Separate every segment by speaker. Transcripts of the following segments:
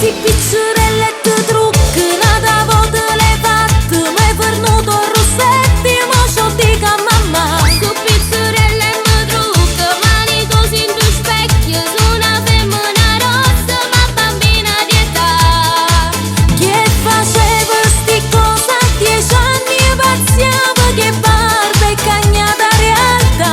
Speaker 1: Si pizzerelle e te trucchi, nata volta le fatte, m'hai fornuto rossetti, mo c'ho dica mamma.
Speaker 2: Su pizzerelle e me trucco, mani così in due specchio, su una femmina rossa, ma bambina di età.
Speaker 1: Che faceva sti cosa a 10 anni, pazziava che barba e cagnata realtà.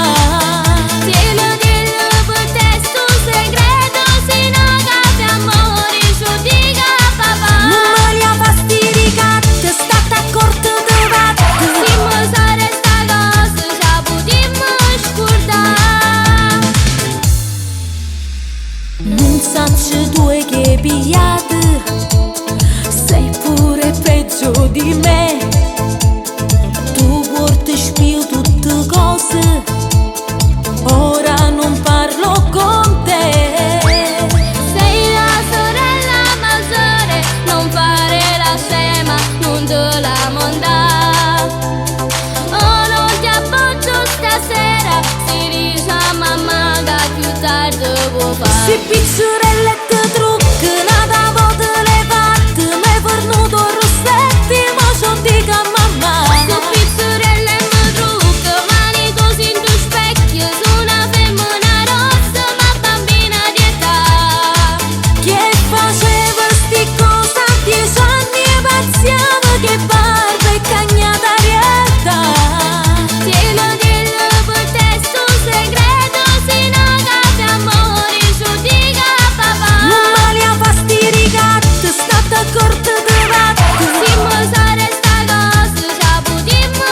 Speaker 2: Dillo, dillo per te sto segreto, se no cade amore, ci dica papà.
Speaker 1: Non me li ha fastidi catte, state accorte de vatte.
Speaker 2: Si mo sa resta cosa, ci potremmo scordare.
Speaker 1: Non sanno due che pigliate, sei pure peggio di me. Tu porti spio tutte cose, ora non parlo con te.
Speaker 2: Sei la sorella maggiore, non fare la scema, non te la mondare. Oh, non ti appoggio stasera, si dice a mamma che più tardi può
Speaker 1: Si
Speaker 2: fare.
Speaker 1: pizzerelle e te trucchi, nata volta le fatte, m'hai fornuto rossetti, mo c'ho dica mamma.
Speaker 2: Su pizzerelle e me trucco, mani così in due specchio, su una femmina rossa, ma bambina di età.
Speaker 1: Che faceva sti cosa a 10 anni, pazziava che barba e cagnata realtà.
Speaker 2: Dillo, dillo per te sto segreto, se no cade amore, ci dica papà.
Speaker 1: Non me li ha fastidi catte, state accorte de vatte.
Speaker 2: Si mo sa resta cosa, ci potremmo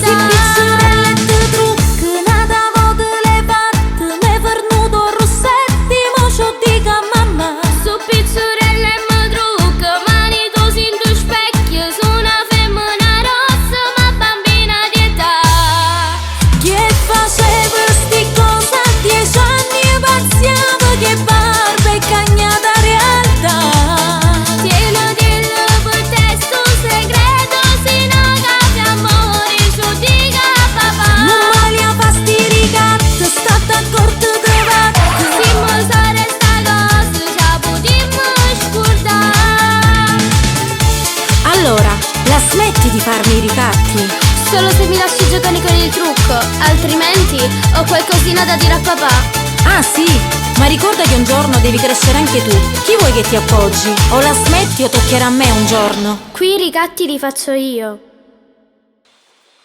Speaker 1: Si pizzerelle
Speaker 2: scordare.
Speaker 1: e te trucchi, nata volta le fatte, m'hai fornuto rossetti, mo c'ho dica mamma.
Speaker 2: Su pizzerelle e me trucco, mani così in due specchio, su una femmina rossa, ma bambina di età.
Speaker 1: Che faceva sti cosa a 10 anni, pazziava che barba e cagnata realtà.
Speaker 2: Dillo, dillo per te sto segreto, se no cade amore, ci dica papà.
Speaker 1: Non me li ha fastidi catte, state accorte de vatte.
Speaker 2: Si mo sa resta cosa, ci potremmo scordare.
Speaker 1: Allora, la smetti di farmi i ricatti?
Speaker 2: Solo se mi lasci giocare con il trucco, altrimenti ho qualcosina da dire a papà.
Speaker 1: Ah sì, ma ricorda che un giorno devi crescere anche tu. Chi vuoi che ti appoggi? O la smetti o toccherà a me un giorno.
Speaker 2: Qui i ricatti li faccio io.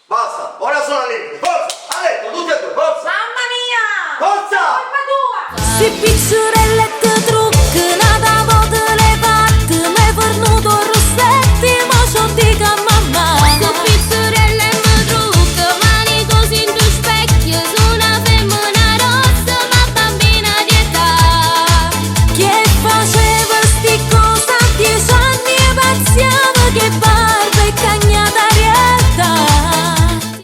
Speaker 3: Basta, ora sono liberi. Forza, a letto, tutti e due, forza.
Speaker 4: Mamma mia!
Speaker 3: Forza!
Speaker 4: Colpa tua!
Speaker 1: Si pizzerelle e te trucchi, nata volta le fatte, m'hai fornuto rossetti, mo c'ho dica mamma.
Speaker 2: Su pizzerelle e me trucco, mani così in due specchio, su una femmina rossa, ma bambina di età.
Speaker 1: Che faceva sti cosa a 10 anni, pazziava che barba e cagnata